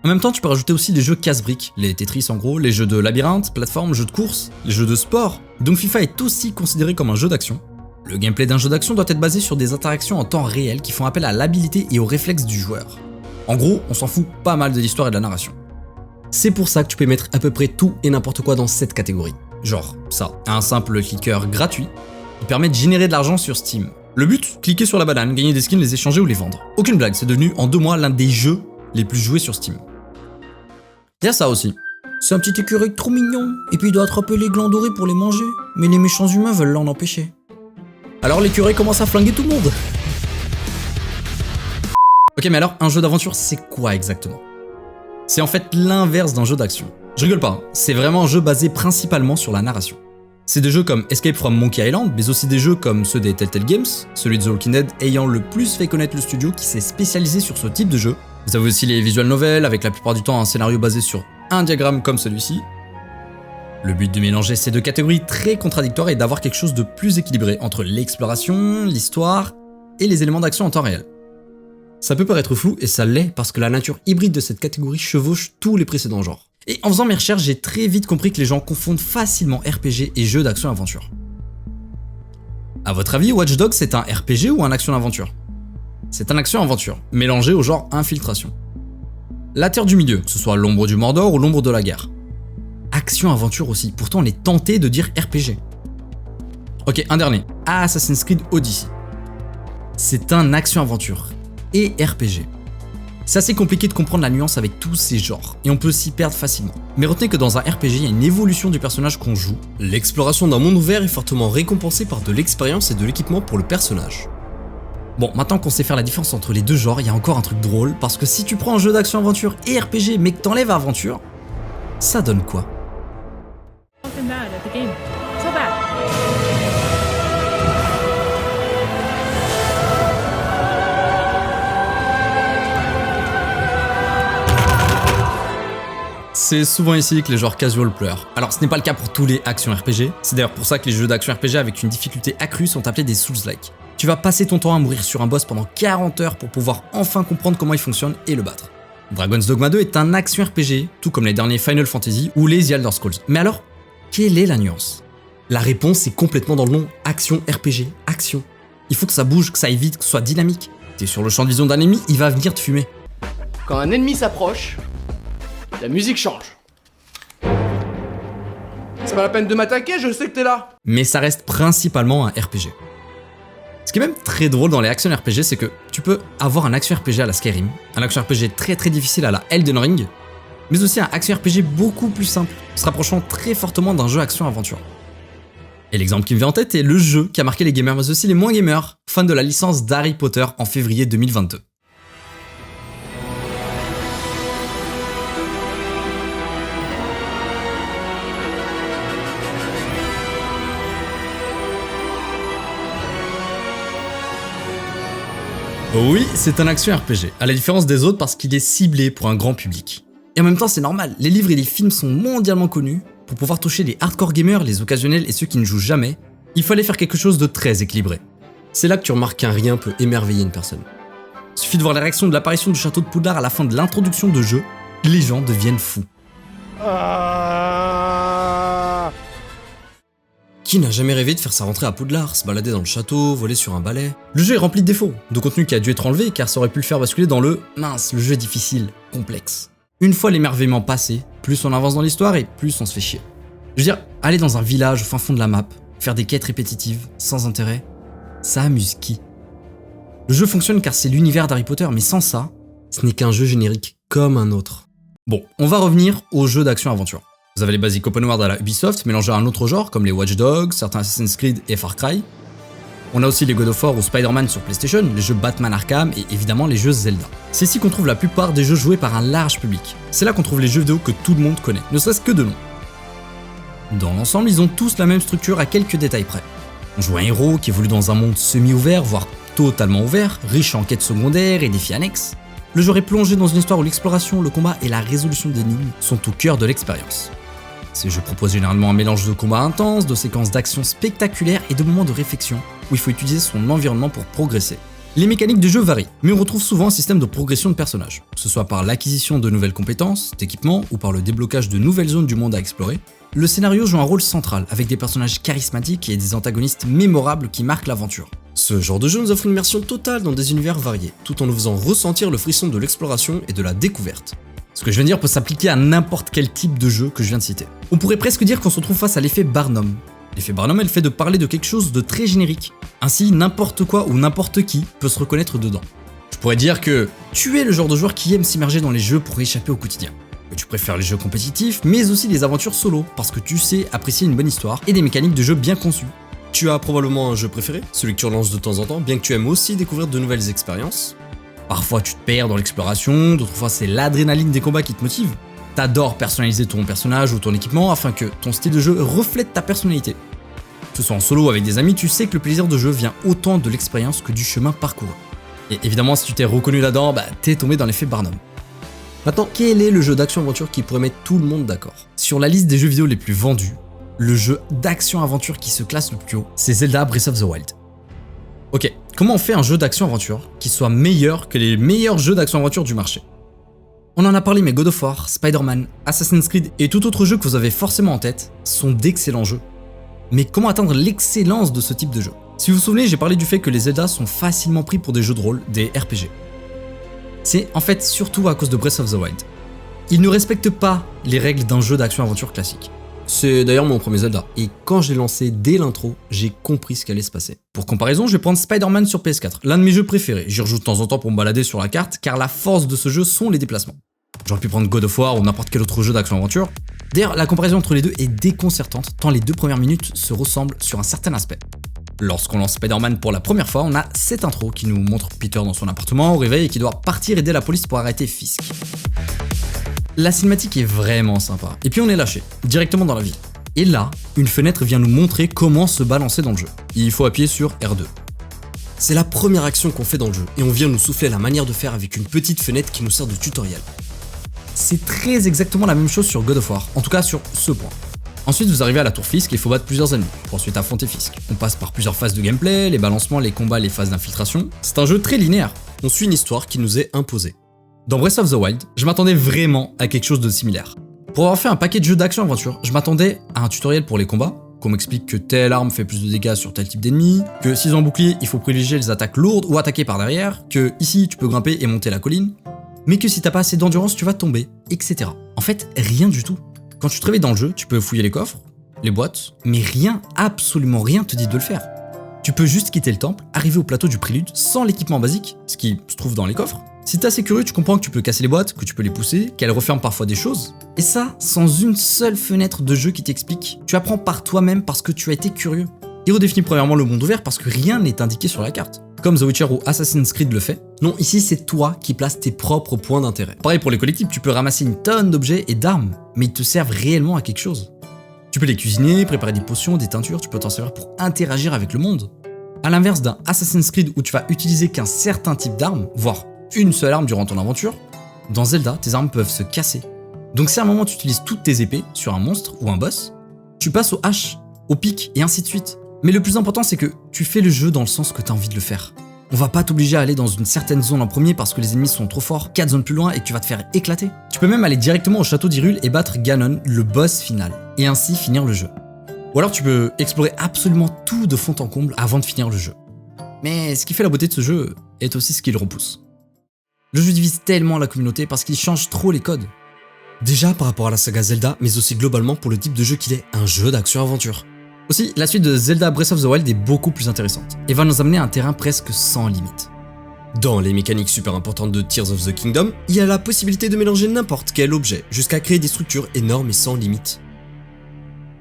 En même temps, tu peux rajouter aussi les jeux casse-briques, les Tetris en gros, les jeux de labyrinthe, plateforme, jeux de course, les jeux de sport. Donc FIFA est aussi considéré comme un jeu d'action. Le gameplay d'un jeu d'action doit être basé sur des interactions en temps réel qui font appel à l'habilité et aux réflexes du joueur. En gros, on s'en fout pas mal de l'histoire et de la narration. C'est pour ça que tu peux mettre à peu près tout et n'importe quoi dans cette catégorie. Genre ça, un simple clicker gratuit qui permet de générer de l'argent sur Steam. Le but, cliquer sur la banane, gagner des skins, les échanger ou les vendre. Aucune blague, c'est devenu en 2 mois l'un des jeux les plus joués sur Steam. Il y a ça aussi. C'est un petit écureuil trop mignon, et puis il doit attraper les glands dorés pour les manger, mais les méchants humains veulent l'en empêcher. Alors l'écureuil commence à flinguer tout le monde. Ok, mais alors un jeu d'aventure c'est quoi exactement? C'est en fait l'inverse d'un jeu d'action. Je rigole pas, hein. C'est vraiment un jeu basé principalement sur la narration. C'est des jeux comme Escape from Monkey Island, mais aussi des jeux comme ceux des Telltale Games, celui de The Walking Dead ayant le plus fait connaître le studio qui s'est spécialisé sur ce type de jeu. Vous avez aussi les visual novels, avec la plupart du temps un scénario basé sur un diagramme comme celui-ci. Le but de mélanger ces deux catégories très contradictoires est d'avoir quelque chose de plus équilibré entre l'exploration, l'histoire et les éléments d'action en temps réel. Ça peut paraître flou, et ça l'est, parce que la nature hybride de cette catégorie chevauche tous les précédents genres. Et en faisant mes recherches, j'ai très vite compris que les gens confondent facilement RPG et jeux d'action-aventure. A votre avis, Watch Dogs c'est un RPG ou un action-aventure? C'est un action-aventure, mélangé au genre infiltration. La Terre du Milieu, que ce soit l'ombre du Mordor ou l'ombre de la guerre. Action-aventure aussi, pourtant on est tenté de dire RPG. Ok, un dernier, Assassin's Creed Odyssey. C'est un action-aventure et RPG. C'est assez compliqué de comprendre la nuance avec tous ces genres, et on peut s'y perdre facilement. Mais retenez que dans un RPG, il y a une évolution du personnage qu'on joue. L'exploration d'un monde ouvert est fortement récompensée par de l'expérience et de l'équipement pour le personnage. Bon, maintenant qu'on sait faire la différence entre les deux genres, il y a encore un truc drôle, parce que si tu prends un jeu d'action-aventure et RPG, mais que t'enlèves aventure, ça donne quoi? C'est souvent ici que les joueurs casual pleurent. Alors ce n'est pas le cas pour tous les actions RPG, c'est d'ailleurs pour ça que les jeux d'action RPG avec une difficulté accrue sont appelés des Souls-like. Tu vas passer ton temps à mourir sur un boss pendant 40 heures pour pouvoir enfin comprendre comment il fonctionne et le battre. Dragon's Dogma 2 est un action RPG, tout comme les derniers Final Fantasy ou les The Elder Scrolls. Mais alors, quelle est la nuance? La réponse est complètement dans le nom, action RPG, action. Il faut que ça bouge, que ça aille vite, que ce soit dynamique. T'es sur le champ de vision d'un ennemi, il va venir te fumer. Quand un ennemi s'approche, la musique change. C'est pas la peine de m'attaquer, je sais que t'es là. Mais ça reste principalement un RPG. Ce qui est même très drôle dans les action RPG, c'est que tu peux avoir un action RPG à la Skyrim, un action RPG très difficile à la Elden Ring, mais aussi un action RPG beaucoup plus simple, se rapprochant très fortement d'un jeu action-aventure. Et l'exemple qui me vient en tête est le jeu qui a marqué les gamers mais aussi les moins gamers, fans de la licence d'Harry Potter en février 2022. Oui, c'est un action RPG, à la différence des autres parce qu'il est ciblé pour un grand public. Et en même temps, c'est normal, les livres et les films sont mondialement connus. Pour pouvoir toucher les hardcore gamers, les occasionnels et ceux qui ne jouent jamais, il fallait faire quelque chose de très équilibré. C'est là que tu remarques qu'un rien peut émerveiller une personne. Il suffit de voir les réactions de l'apparition du château de Poudlard à la fin de l'introduction de jeu, les gens deviennent fous. Qui n'a jamais rêvé de faire sa rentrée à Poudlard, se balader dans le château, voler sur un balai? Le jeu est rempli de défauts, de contenu qui a dû être enlevé car ça aurait pu le faire basculer dans le « mince, le jeu est difficile, complexe ». Une fois l'émerveillement passé, plus on avance dans l'histoire et plus on se fait chier. Je veux dire, aller dans un village au fin fond de la map, faire des quêtes répétitives, sans intérêt, ça amuse qui? Le jeu fonctionne car c'est l'univers d'Harry Potter, mais sans ça, ce n'est qu'un jeu générique comme un autre. Bon, on va revenir aux jeux d'action-aventure. Vous avez les basiques open world à la Ubisoft, mélangés à un autre genre, comme les Watch Dogs, certains Assassin's Creed et Far Cry. On a aussi les God of War ou Spider-Man sur PlayStation, les jeux Batman Arkham et évidemment les jeux Zelda. C'est ici qu'on trouve la plupart des jeux joués par un large public. C'est là qu'on trouve les jeux vidéo que tout le monde connaît, ne serait-ce que de nom. Dans l'ensemble, ils ont tous la même structure à quelques détails près. On joue un héros qui évolue dans un monde semi-ouvert, voire totalement ouvert, riche en quêtes secondaires et défis annexes. Le joueur est plongé dans une histoire où l'exploration, le combat et la résolution d'énigmes sont au cœur de l'expérience. Ces jeux proposent généralement un mélange de combats intenses, de séquences d'action spectaculaires et de moments de réflexion où il faut utiliser son environnement pour progresser. Les mécaniques du jeu varient, mais on retrouve souvent un système de progression de personnages, que ce soit par l'acquisition de nouvelles compétences, d'équipements ou par le déblocage de nouvelles zones du monde à explorer. Le scénario joue un rôle central avec des personnages charismatiques et des antagonistes mémorables qui marquent l'aventure. Ce genre de jeu nous offre une immersion totale dans des univers variés, tout en nous faisant ressentir le frisson de l'exploration et de la découverte. Ce que je viens de dire peut s'appliquer à n'importe quel type de jeu que je viens de citer. On pourrait presque dire qu'on se retrouve face à l'effet Barnum. L'effet Barnum est le fait de parler de quelque chose de très générique. Ainsi, n'importe quoi ou n'importe qui peut se reconnaître dedans. Je pourrais dire que tu es le genre de joueur qui aime s'immerger dans les jeux pour échapper au quotidien. Que tu préfères les jeux compétitifs, mais aussi les aventures solo, parce que tu sais apprécier une bonne histoire et des mécaniques de jeu bien conçues. Tu as probablement un jeu préféré, celui que tu relances de temps en temps, bien que tu aimes aussi découvrir de nouvelles expériences. Parfois tu te perds dans l'exploration, d'autres fois c'est l'adrénaline des combats qui te motive. T'adores personnaliser ton personnage ou ton équipement afin que ton style de jeu reflète ta personnalité. Que ce soit en solo ou avec des amis, tu sais que le plaisir de jeu vient autant de l'expérience que du chemin parcouru. Et évidemment, si tu t'es reconnu là-dedans, t'es tombé dans l'effet Barnum. Maintenant, quel est le jeu d'action-aventure qui pourrait mettre tout le monde d'accord? Sur la liste des jeux vidéo les plus vendus, le jeu d'action-aventure qui se classe le plus haut, c'est Zelda Breath of the Wild. Ok, comment on fait un jeu d'action-aventure qui soit meilleur que les meilleurs jeux d'action-aventure du marché? On en a parlé, mais God of War, Spider-Man, Assassin's Creed et tout autre jeu que vous avez forcément en tête sont d'excellents jeux. Mais comment atteindre l'excellence de ce type de jeu? Si vous vous souvenez, j'ai parlé du fait que les Zelda sont facilement pris pour des jeux de rôle, des RPG. C'est en fait surtout à cause de Breath of the Wild. Ils ne respectent pas les règles d'un jeu d'action-aventure classique. C'est d'ailleurs mon premier Zelda, et quand je l'ai lancé dès l'intro, j'ai compris ce qu'allait se passer. Pour comparaison, je vais prendre Spider-Man sur PS4, l'un de mes jeux préférés. J'y rejoue de temps en temps pour me balader sur la carte, car la force de ce jeu sont les déplacements. J'aurais pu prendre God of War ou n'importe quel autre jeu d'action-aventure. D'ailleurs, la comparaison entre les deux est déconcertante, tant les 2 premières minutes se ressemblent sur un certain aspect. Lorsqu'on lance Spider-Man pour la première fois, on a cette intro qui nous montre Peter dans son appartement au réveil et qui doit partir aider la police pour arrêter Fisk. La cinématique est vraiment sympa, et puis on est lâché, directement dans la ville. Et là, une fenêtre vient nous montrer comment se balancer dans le jeu. Il faut appuyer sur R2. C'est la première action qu'on fait dans le jeu, et on vient nous souffler la manière de faire avec une petite fenêtre qui nous sert de tutoriel. C'est très exactement la même chose sur God of War, en tout cas sur ce point. Ensuite, vous arrivez à la tour Fisk et il faut battre plusieurs ennemis, pour ensuite affronter Fisk. On passe par plusieurs phases de gameplay, les balancements, les combats, les phases d'infiltration. C'est un jeu très linéaire. On suit une histoire qui nous est imposée. Dans Breath of the Wild, je m'attendais vraiment à quelque chose de similaire. Pour avoir fait un paquet de jeux d'action-aventure, je m'attendais à un tutoriel pour les combats, qu'on m'explique que telle arme fait plus de dégâts sur tel type d'ennemi, que s'ils ont un bouclier, il faut privilégier les attaques lourdes ou attaquer par derrière, que ici tu peux grimper et monter la colline, mais que si t'as pas assez d'endurance, tu vas tomber, etc. En fait, rien du tout. Quand tu te réveilles dans le jeu, tu peux fouiller les coffres, les boîtes, mais rien, absolument rien te dit de le faire. Tu peux juste quitter le temple, arriver au plateau du prélude sans l'équipement basique, ce qui se trouve dans les coffres, Si t'es assez curieux, tu comprends que tu peux casser les boîtes, que tu peux les pousser, qu'elles referment parfois des choses. Et ça, sans une seule fenêtre de jeu qui t'explique. Tu apprends par toi-même parce que tu as été curieux. Il redéfinit premièrement le monde ouvert parce que rien n'est indiqué sur la carte. Comme The Witcher ou Assassin's Creed le fait. Non, ici c'est toi qui places tes propres points d'intérêt. Pareil pour les collectibles, tu peux ramasser une tonne d'objets et d'armes, mais ils te servent réellement à quelque chose. Tu peux les cuisiner, préparer des potions, des teintures, tu peux t'en servir pour interagir avec le monde. À l'inverse d'un Assassin's Creed où tu vas utiliser qu'un certain type d'arme, voire une seule arme durant ton aventure, dans Zelda, tes armes peuvent se casser. Donc si à un moment tu utilises toutes tes épées sur un monstre ou un boss, tu passes aux haches, aux pics et ainsi de suite. Mais le plus important c'est que tu fais le jeu dans le sens que tu as envie de le faire. On va pas t'obliger à aller dans une certaine zone en premier parce que les ennemis sont trop forts, 4 zones plus loin et que tu vas te faire éclater. Tu peux même aller directement au château d'Hyrule et battre Ganon, le boss final, et ainsi finir le jeu. Ou alors tu peux explorer absolument tout de fond en comble avant de finir le jeu. Mais ce qui fait la beauté de ce jeu est aussi ce qui le repousse. Le jeu divise tellement la communauté parce qu'il change trop les codes. Déjà par rapport à la saga Zelda, mais aussi globalement pour le type de jeu qu'il est, un jeu d'action-aventure. Aussi, la suite de Zelda Breath of the Wild est beaucoup plus intéressante et va nous amener à un terrain presque sans limite. Dans les mécaniques super importantes de Tears of the Kingdom, il y a la possibilité de mélanger n'importe quel objet jusqu'à créer des structures énormes et sans limite.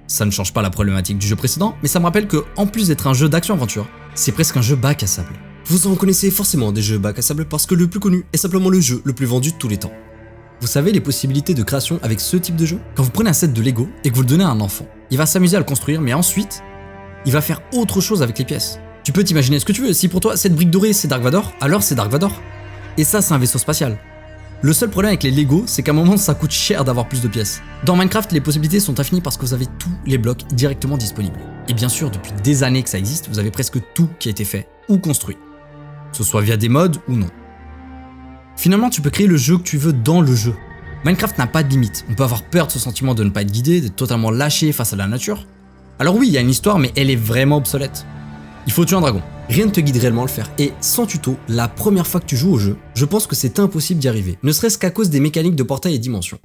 Ça ne change pas la problématique du jeu précédent, mais ça me rappelle que, en plus d'être un jeu d'action-aventure, c'est presque un jeu bac à sable. Vous en connaissez forcément des jeux bac à sable parce que le plus connu est simplement le jeu le plus vendu de tous les temps. Vous savez les possibilités de création avec ce type de jeu? Quand vous prenez un set de Lego et que vous le donnez à un enfant, il va s'amuser à le construire, mais ensuite, il va faire autre chose avec les pièces. Tu peux t'imaginer ce que tu veux, si pour toi cette brique dorée c'est Dark Vador, alors c'est Dark Vador. Et ça c'est un vaisseau spatial. Le seul problème avec les Lego, c'est qu'à un moment ça coûte cher d'avoir plus de pièces. Dans Minecraft, les possibilités sont infinies parce que vous avez tous les blocs directement disponibles. Et bien sûr, depuis des années que ça existe, vous avez presque tout qui a été fait ou construit. Que ce soit via des mods ou non. Finalement, tu peux créer le jeu que tu veux dans le jeu. Minecraft n'a pas de limite. On peut avoir peur de ce sentiment de ne pas être guidé, d'être totalement lâché face à la nature. Alors oui, il y a une histoire, mais elle est vraiment obsolète. Il faut tuer un dragon. Rien ne te guide réellement à le faire. Et sans tuto, la première fois que tu joues au jeu, je pense que c'est impossible d'y arriver, ne serait-ce qu'à cause des mécaniques de portail et dimensions.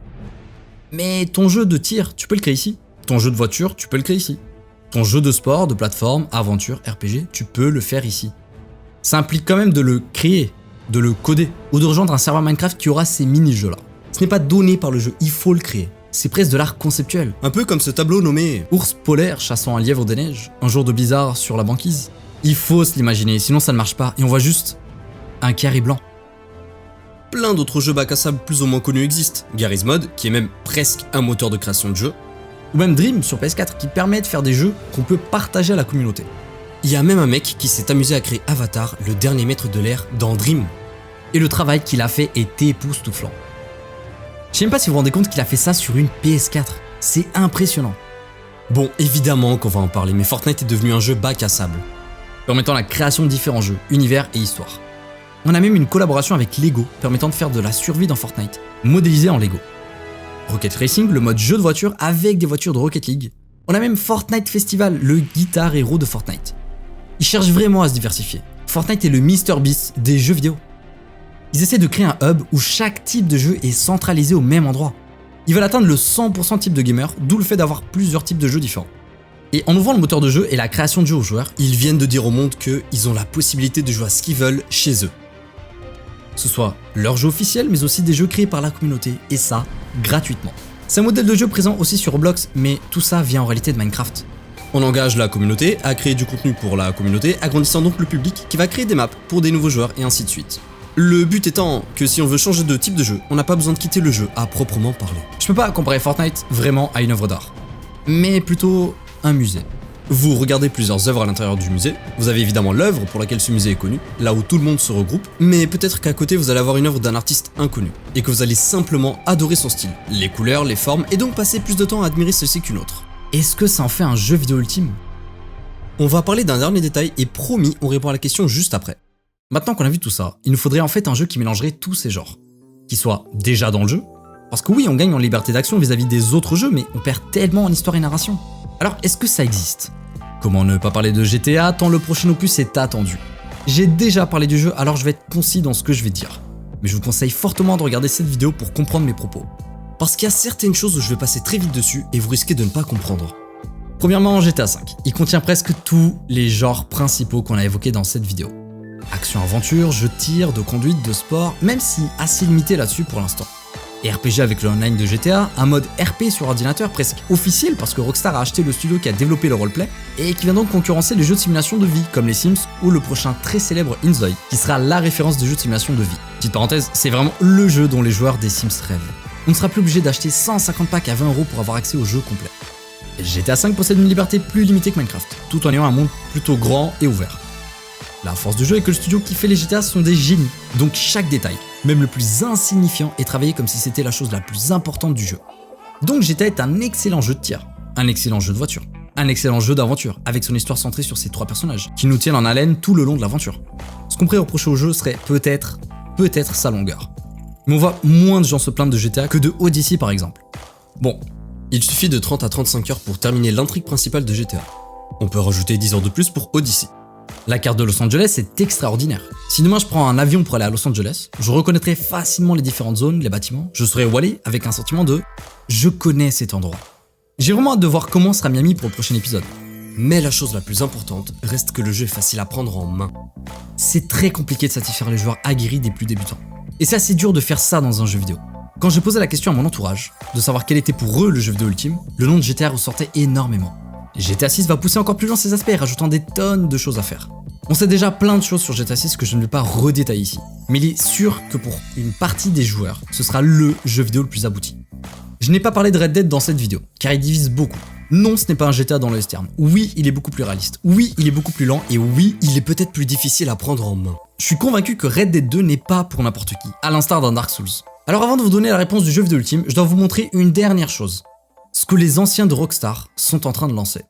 Mais ton jeu de tir, tu peux le créer ici. Ton jeu de voiture, tu peux le créer ici. Ton jeu de sport, de plateforme, aventure, RPG, tu peux le faire ici. Ça implique quand même de le créer, de le coder, ou de rejoindre un serveur Minecraft qui aura ces mini-jeux-là. Ce n'est pas donné par le jeu, il faut le créer. C'est presque de l'art conceptuel. Un peu comme ce tableau nommé Ours polaire chassant un lièvre des neiges, un jour de blizzard sur la banquise. Il faut se l'imaginer, sinon ça ne marche pas, et on voit juste un carré blanc. Plein d'autres jeux bac à sable plus ou moins connus existent. Garry's Mod, qui est même presque un moteur de création de jeux. Ou même Dream sur PS4, qui permet de faire des jeux qu'on peut partager à la communauté. Il y a même un mec qui s'est amusé à créer Avatar, le dernier maître de l'air, dans Dream. Et le travail qu'il a fait est époustouflant. Je sais même pas si vous vous rendez compte qu'il a fait ça sur une PS4. C'est impressionnant. Bon, évidemment qu'on va en parler, mais Fortnite est devenu un jeu bac à sable, permettant la création de différents jeux, univers et histoires. On a même une collaboration avec Lego, permettant de faire de la survie dans Fortnite, modélisée en Lego. Rocket Racing, le mode jeu de voiture avec des voitures de Rocket League. On a même Fortnite Festival, le guitar héros de Fortnite. Ils cherchent vraiment à se diversifier. Fortnite est le MrBeast des jeux vidéo. Ils essaient de créer un hub où chaque type de jeu est centralisé au même endroit. Ils veulent atteindre le 100% type de gamer, d'où le fait d'avoir plusieurs types de jeux différents. Et en ouvrant le moteur de jeu et la création de jeux aux joueurs, ils viennent de dire au monde qu'ils ont la possibilité de jouer à ce qu'ils veulent chez eux. Que ce soit leur jeu officiel, mais aussi des jeux créés par la communauté, et ça, gratuitement. C'est un modèle de jeu présent aussi sur Roblox, mais tout ça vient en réalité de Minecraft. On engage la communauté à créer du contenu pour la communauté, agrandissant donc le public qui va créer des maps pour des nouveaux joueurs et ainsi de suite. Le but étant que si on veut changer de type de jeu, on n'a pas besoin de quitter le jeu à proprement parler. Je peux pas comparer Fortnite vraiment à une œuvre d'art, mais plutôt un musée. Vous regardez plusieurs œuvres à l'intérieur du musée, vous avez évidemment l'œuvre pour laquelle ce musée est connu, là où tout le monde se regroupe, mais peut-être qu'à côté vous allez avoir une œuvre d'un artiste inconnu, et que vous allez simplement adorer son style, les couleurs, les formes, et donc passer plus de temps à admirer ceci qu'une autre. Est-ce que ça en fait un jeu vidéo ultime? On va parler d'un dernier détail, et promis, on répond à la question juste après. Maintenant qu'on a vu tout ça, il nous faudrait en fait un jeu qui mélangerait tous ces genres. Qui soit déjà dans le jeu, parce que oui, on gagne en liberté d'action vis-à-vis des autres jeux, mais on perd tellement en histoire et narration. Alors, est-ce que ça existe? Comment ne pas parler de GTA tant le prochain opus est attendu? J'ai déjà parlé du jeu, alors je vais être concis dans ce que je vais dire. Mais je vous conseille fortement de regarder cette vidéo pour comprendre mes propos. Parce qu'il y a certaines choses où je vais passer très vite dessus et vous risquez de ne pas comprendre. Premièrement, GTA V. Il contient presque tous les genres principaux qu'on a évoqués dans cette vidéo. Action-aventure, jeu de tir, de conduite, de sport, même si assez limité là-dessus pour l'instant. Et RPG avec le online de GTA, un mode RP sur ordinateur presque officiel parce que Rockstar a acheté le studio qui a développé le roleplay et qui vient donc concurrencer les jeux de simulation de vie comme les Sims ou le prochain très célèbre Inzoi qui sera la référence des jeux de simulation de vie. Petite parenthèse, c'est vraiment le jeu dont les joueurs des Sims rêvent. On ne sera plus obligé d'acheter 150 packs à 20 € pour avoir accès au jeu complet. Et GTA V possède une liberté plus limitée que Minecraft, tout en ayant un monde plutôt grand et ouvert. La force du jeu est que le studio qui fait les GTA sont des génies, donc chaque détail, même le plus insignifiant, est travaillé comme si c'était la chose la plus importante du jeu. Donc GTA est un excellent jeu de tir, un excellent jeu de voiture, un excellent jeu d'aventure, avec son histoire centrée sur ses 3 personnages, qui nous tiennent en haleine tout le long de l'aventure. Ce qu'on pourrait reprocher au jeu serait peut-être sa longueur. Mais on voit moins de gens se plaindre de GTA que de Odyssey par exemple. Bon, il suffit de 30 à 35 heures pour terminer l'intrigue principale de GTA. On peut rajouter 10 heures de plus pour Odyssey. La carte de Los Angeles est extraordinaire. Si demain je prends un avion pour aller à Los Angeles, je reconnaîtrai facilement les différentes zones, les bâtiments, je saurai où aller avec un sentiment de « je connais cet endroit ». J'ai vraiment hâte de voir comment sera Miami pour le prochain épisode. Mais la chose la plus importante reste que le jeu est facile à prendre en main. C'est très compliqué de satisfaire les joueurs aguerris des plus débutants. Et c'est assez dur de faire ça dans un jeu vidéo. Quand j'ai posé la question à mon entourage, de savoir quel était pour eux le jeu vidéo ultime, le nom de GTA ressortait énormément. GTA 6 va pousser encore plus loin ses aspects, rajoutant des tonnes de choses à faire. On sait déjà plein de choses sur GTA 6 que je ne vais pas redétailler ici, mais il est sûr que pour une partie des joueurs, ce sera le jeu vidéo le plus abouti. Je n'ai pas parlé de Red Dead dans cette vidéo, car il divise beaucoup. Non, ce n'est pas un GTA dans le western. Oui, il est beaucoup plus réaliste. Oui, il est beaucoup plus lent. Et oui, il est peut-être plus difficile à prendre en main. Je suis convaincu que Red Dead 2 n'est pas pour n'importe qui, à l'instar d'un Dark Souls. Alors avant de vous donner la réponse du jeu vidéo ultime, je dois vous montrer une dernière chose. Ce que les anciens de Rockstar sont en train de lancer.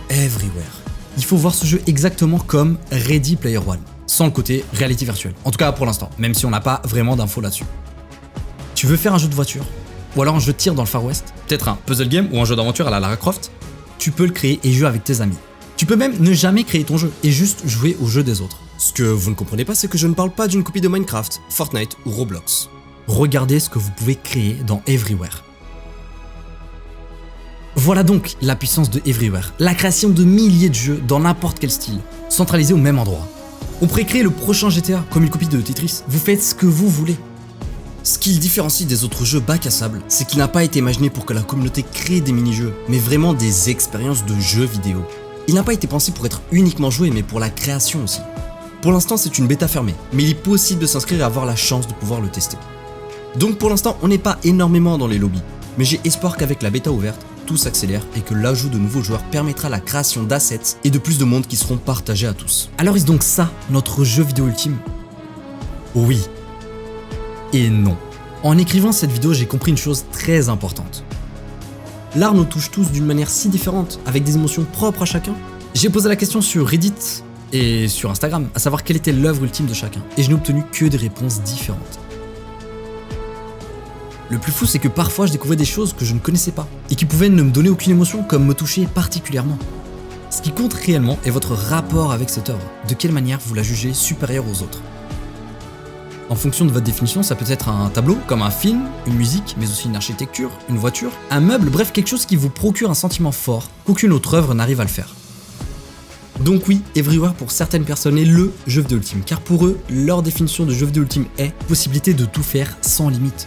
Everywhere. Il faut voir ce jeu exactement comme Ready Player One, sans le côté réalité virtuelle. En tout cas pour l'instant, même si on n'a pas vraiment d'infos là-dessus. Tu veux faire un jeu de voiture, ou alors un jeu de tir dans le Far West, peut-être un puzzle game ou un jeu d'aventure à la Lara Croft, tu peux le créer et jouer avec tes amis. Tu peux même ne jamais créer ton jeu et juste jouer au jeu des autres. Ce que vous ne comprenez pas, c'est que je ne parle pas d'une copie de Minecraft, Fortnite ou Roblox. Regardez ce que vous pouvez créer dans Everywhere. Voilà donc la puissance de Everywhere, la création de milliers de jeux dans n'importe quel style, centralisés au même endroit. On pourrait créer le prochain GTA comme une copie de Tetris, vous faites ce que vous voulez. Ce qui le différencie des autres jeux bac à sable, c'est qu'il n'a pas été imaginé pour que la communauté crée des mini-jeux, mais vraiment des expériences de jeux vidéo. Il n'a pas été pensé pour être uniquement joué, mais pour la création aussi. Pour l'instant, c'est une bêta fermée, mais il est possible de s'inscrire et avoir la chance de pouvoir le tester. Donc pour l'instant, on n'est pas énormément dans les lobbies, mais j'ai espoir qu'avec la bêta ouverte, tout s'accélère et que l'ajout de nouveaux joueurs permettra la création d'assets et de plus de mondes qui seront partagés à tous. Alors est-ce donc ça notre jeu vidéo ultime? Oui et non. En écrivant cette vidéo, j'ai compris une chose très importante. L'art nous touche tous d'une manière si différente, avec des émotions propres à chacun. J'ai posé la question sur Reddit et sur Instagram, à savoir quelle était l'œuvre ultime de chacun, et je n'ai obtenu que des réponses différentes. Le plus fou, c'est que parfois je découvrais des choses que je ne connaissais pas, et qui pouvaient ne me donner aucune émotion comme me toucher particulièrement. Ce qui compte réellement est votre rapport avec cette œuvre, de quelle manière vous la jugez supérieure aux autres. En fonction de votre définition, ça peut être un tableau, comme un film, une musique, mais aussi une architecture, une voiture, un meuble, bref quelque chose qui vous procure un sentiment fort qu'aucune autre œuvre n'arrive à le faire. Donc oui, Everywhere pour certaines personnes est LE jeu vidéo ultime, car pour eux, leur définition de jeu vidéo ultime est possibilité de tout faire sans limite.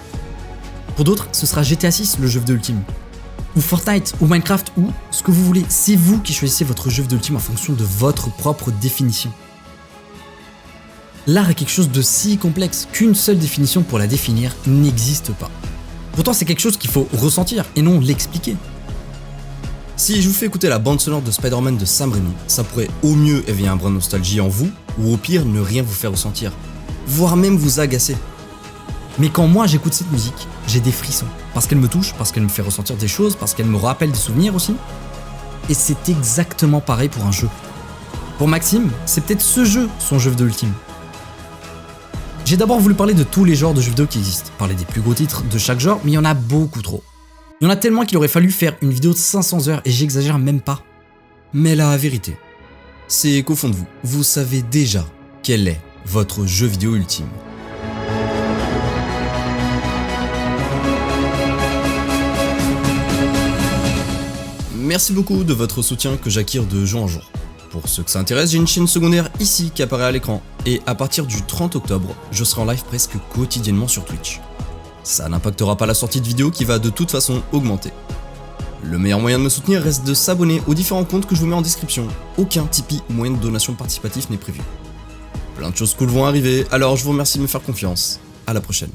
Pour d'autres, ce sera GTA 6 le jeu vidéo ultime, ou Fortnite, ou Minecraft, ou ce que vous voulez. C'est vous qui choisissez votre jeu vidéo ultime en fonction de votre propre définition. L'art est quelque chose de si complexe qu'une seule définition pour la définir n'existe pas. Pourtant, c'est quelque chose qu'il faut ressentir et non l'expliquer. Si je vous fais écouter la bande sonore de Spider-Man de Sam Raimi, ça pourrait au mieux éveiller un brin de nostalgie en vous, ou au pire ne rien vous faire ressentir, voire même vous agacer. Mais quand moi j'écoute cette musique, j'ai des frissons. Parce qu'elle me touche, parce qu'elle me fait ressentir des choses, parce qu'elle me rappelle des souvenirs aussi. Et c'est exactement pareil pour un jeu. Pour Maxime, c'est peut-être ce jeu son jeu vidéo ultime. J'ai d'abord voulu parler de tous les genres de jeux vidéo qui existent, parler des plus gros titres de chaque genre, mais il y en a beaucoup trop. Il y en a tellement qu'il aurait fallu faire une vidéo de 500 heures et j'exagère même pas. Mais la vérité, c'est qu'au fond de vous, vous savez déjà quel est votre jeu vidéo ultime. Merci beaucoup de votre soutien que j'acquiert de jour en jour. Pour ceux que ça intéresse, j'ai une chaîne secondaire ici qui apparaît à l'écran, et à partir du 30 octobre, je serai en live presque quotidiennement sur Twitch. Ça n'impactera pas la sortie de vidéos qui va de toute façon augmenter. Le meilleur moyen de me soutenir reste de s'abonner aux différents comptes que je vous mets en description. Aucun Tipeee ou moyen de donation participatif n'est prévu. Plein de choses cool vont arriver, alors je vous remercie de me faire confiance. À la prochaine.